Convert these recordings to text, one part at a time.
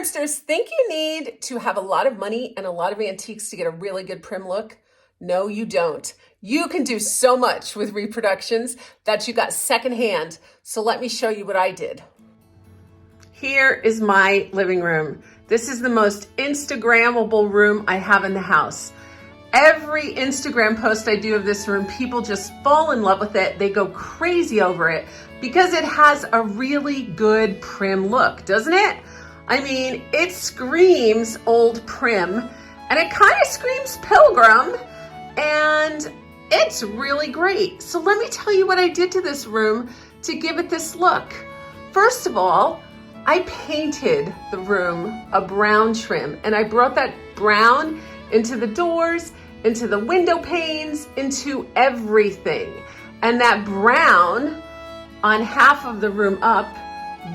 Primsters, think you need to have a lot of money and a lot of antiques to get a really good prim look? No, you don't. You can do so much with reproductions that you got secondhand. So let me show you what I did. Here is my living room. This is the most Instagrammable room I have in the house. Every Instagram post I do of this room, people just fall in love with it. They go crazy over it because it has a really good prim look, doesn't it? I mean, it screams old prim and it kind of screams pilgrim, and it's really great. So let me tell you what I did to this room to give it this look. First of all, I painted the room a brown trim, and I brought that brown into the doors, into the window panes, into everything. And that brown on half of the room up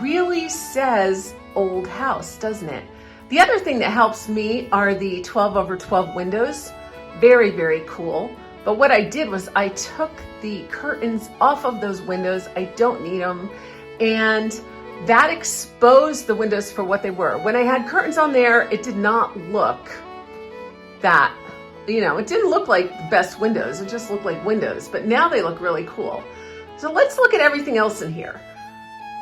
really says old house, doesn't it? The other thing that helps me are the 12/12 windows. Very, very cool. But what I did was I took the curtains off of those windows. I don't need them. And that exposed the windows for what they were. When I had curtains on there, it did not look that, it didn't look like the best windows. It just looked like windows. But now they look really cool. So let's look at everything else in here.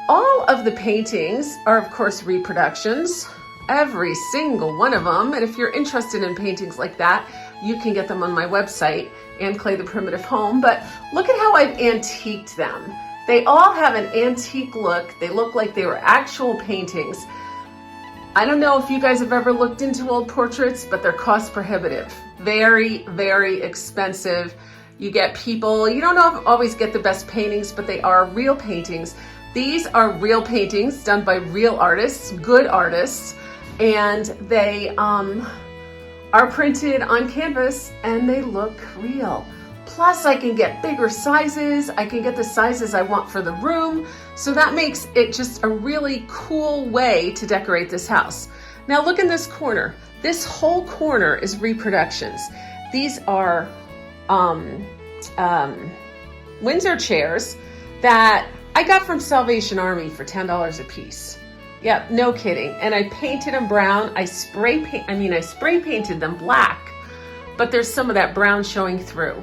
All of the paintings are, of course, reproductions, every single one of them. And if you're interested in paintings like that, you can get them on my website, and Clay the Primitive Home. But look at how I've antiqued them. They all have an antique look. They look like they were actual paintings. I don't know if you guys have ever looked into old portraits, but they're cost prohibitive. Very, very expensive. You get people, you don't always get the best paintings, but they are real paintings. These are real paintings done by real artists, good artists, and they are printed on canvas and they look real. Plus I can get bigger sizes. I can get the sizes I want for the room. So that makes it just a really cool way to decorate this house. Now look in this corner. This whole corner is reproductions. These are Windsor chairs that I got from Salvation Army for $10 a piece. Yep, no kidding. And I painted them brown. I spray painted them black, but there's some of that brown showing through.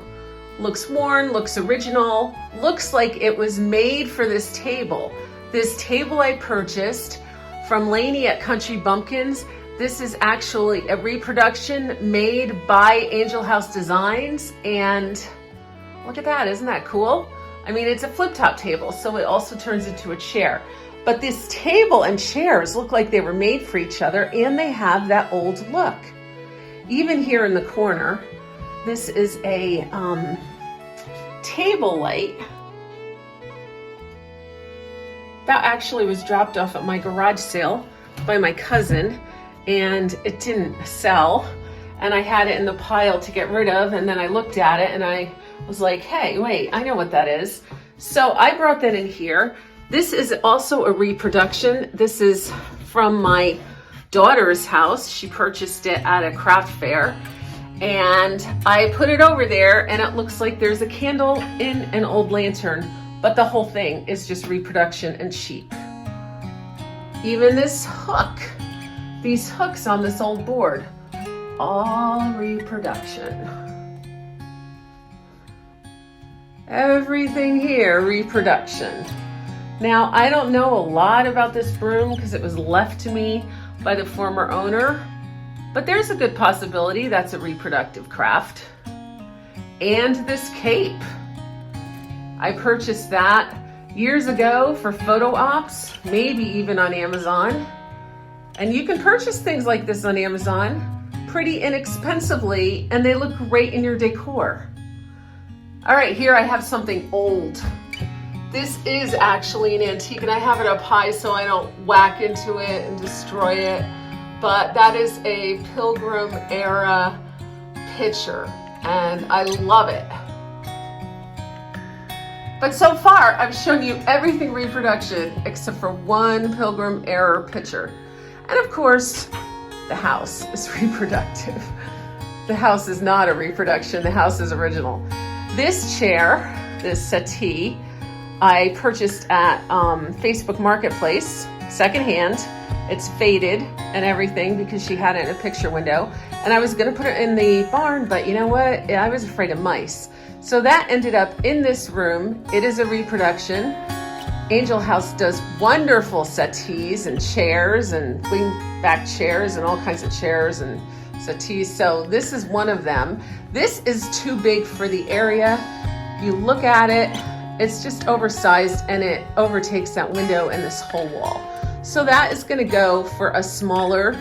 Looks worn, looks original, looks like it was made for this table. This table I purchased from Laney at Country Bumpkins. This is actually a reproduction made by Angel House Designs, and look at that, isn't that cool? I mean, it's a flip-top table, so it also turns into a chair. But this table and chairs look like they were made for each other, and they have that old look. Even here in the corner, this is a table light that actually was dropped off at my garage sale by my cousin, and it didn't sell. And I had it in the pile to get rid of, and then I looked at it and I was like, hey, wait, I know what that is. So I brought that in here. This is also a reproduction. This is from my daughter's house. She purchased it at a craft fair, and I put it over there, and it looks like there's a candle in an old lantern, but the whole thing is just reproduction and cheap. Even this hook, these hooks on this old board, all reproduction. Everything here, reproduction. Now, I don't know a lot about this broom because it was left to me by the former owner, but there's a good possibility that's a reproductive craft. And this cape, I purchased that years ago for photo ops, maybe even on Amazon. And you can purchase things like this on Amazon pretty inexpensively, and they look great in your decor. All right, here I have something old. This is actually an antique, and I have it up high so I don't whack into it and destroy it. But that is a Pilgrim era pitcher, and I love it. But so far, I've shown you everything reproduction except for one Pilgrim era pitcher. And of course, the house is reproductive. The house is not a reproduction, the house is original. This chair, this settee, I purchased at Facebook Marketplace, secondhand. It's faded and everything because she had it in a picture window. And I was gonna put it in the barn, but you know what? I was afraid of mice. So that ended up in this room. It is a reproduction. Angel House does wonderful settees and chairs and wing-back chairs and all kinds of chairs and settees. So this is one of them. This is too big for the area. You look at it, it's just oversized and it overtakes that window and this whole wall. So that is gonna go for a smaller,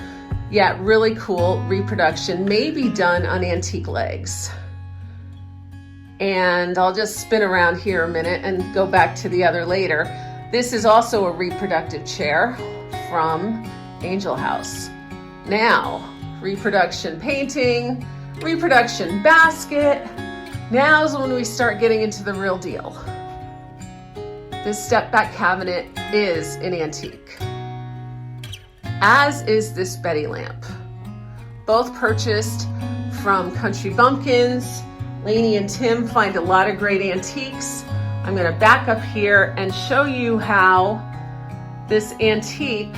yet really cool reproduction, maybe done on antique legs. And I'll just spin around here a minute and go back to the other later. This is also a reproductive chair from Angel House. Now, reproduction painting, reproduction basket. Now's when we start getting into the real deal. This step back cabinet is an antique, as is this Betty lamp. Both purchased from Country Bumpkins. Lainey and Tim find a lot of great antiques. I'm gonna back up here and show you how this antique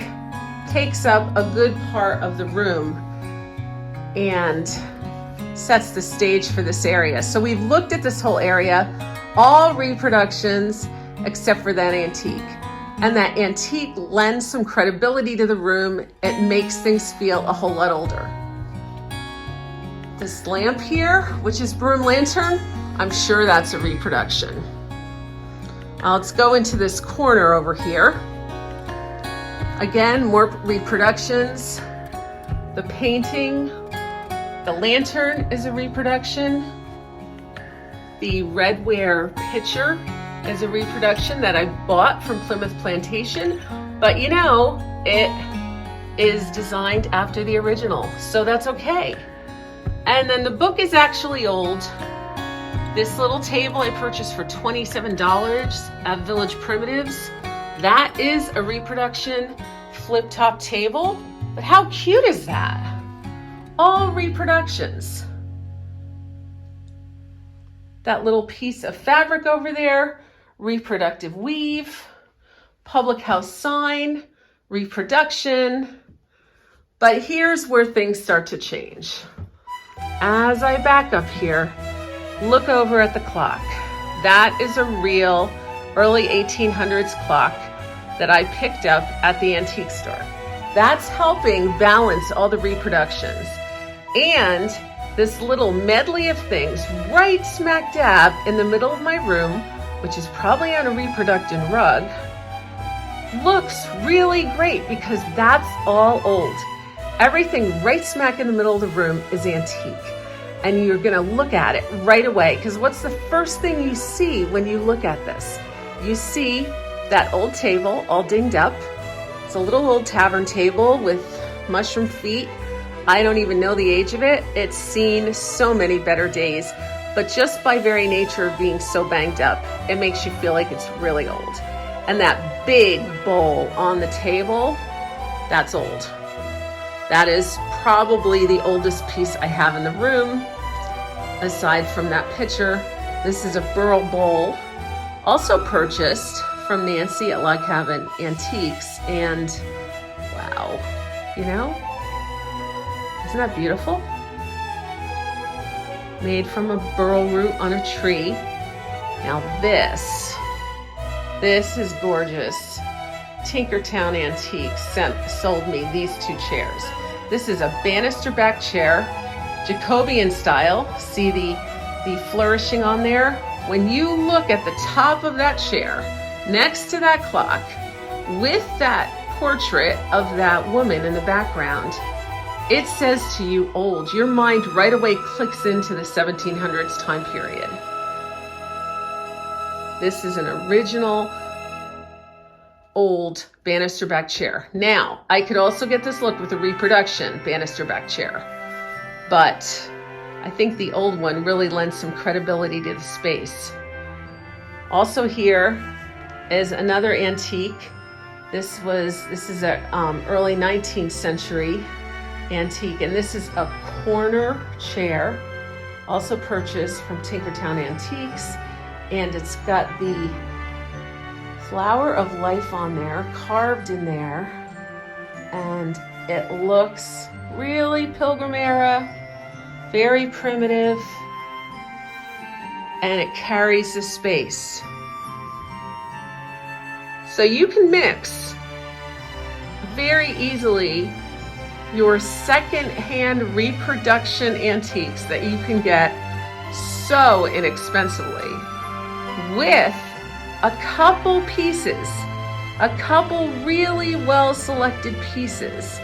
takes up a good part of the room and sets the stage for this area. So we've looked at this whole area, all reproductions except for that antique. And that antique lends some credibility to the room. It makes things feel a whole lot older. This lamp here, which is broom lantern, I'm sure that's a reproduction. Let's go into this corner over here. Again, more reproductions. The painting, the lantern is a reproduction. The redware pitcher is a reproduction that I bought from Plymouth Plantation, but you know, it is designed after the original, so that's okay. And then the book is actually old. This little table I purchased for $27 at Village Primitives. That is a reproduction flip top table, but how cute is that? All reproductions. That little piece of fabric over there, reproductive weave, public house sign, reproduction. But here's where things start to change. As I back up here, look over at the clock. That is a real early 1800s clock that I picked up at the antique store. That's helping balance all the reproductions. And this little medley of things right smack dab in the middle of my room, which is probably on a reproductive rug, looks really great because that's all old. Everything right smack in the middle of the room is antique. And you're gonna look at it right away, because what's the first thing you see when you look at this? You see that old table all dinged up. It's a little old tavern table with mushroom feet. I don't even know the age of it. It's seen so many better days, but just by very nature of being so banged up, it makes you feel like it's really old. And that big bowl on the table, that's old. That is probably the oldest piece I have in the room, aside from that pitcher. This is a burl bowl, also purchased from Nancy at Log Cabin Antiques, and wow, you know, isn't that beautiful? Made from a burl root on a tree. Now this is gorgeous. Tinkertown Antiques sold me these two chairs. This is a banister back chair, Jacobean style. See the flourishing on there? When you look at the top of that chair, next to that clock, with that portrait of that woman in the background, it says to you old. Your mind right away clicks into the 1700s time period. This is an original old banister back chair. Now, I could also get this look with a reproduction banister back chair, but I think the old one really lends some credibility to the space. Also here is another antique. This is a early 19th century antique, and this is a corner chair, also purchased from Tinkertown Antiques, and it's got the flower of life on there, carved in there, And it looks really Pilgrim era, very primitive, and it carries the space. So you can mix very easily your second-hand reproduction antiques that you can get so inexpensively with a couple pieces, a couple really well-selected pieces,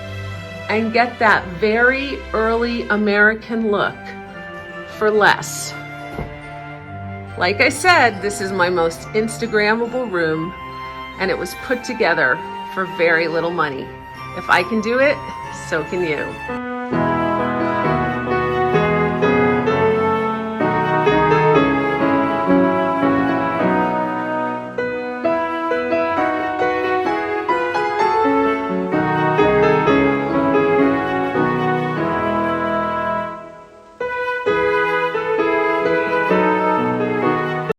and get that very early American look for less. Like I said, this is my most Instagrammable room, and it was put together for very little money. If I can do it, so can you.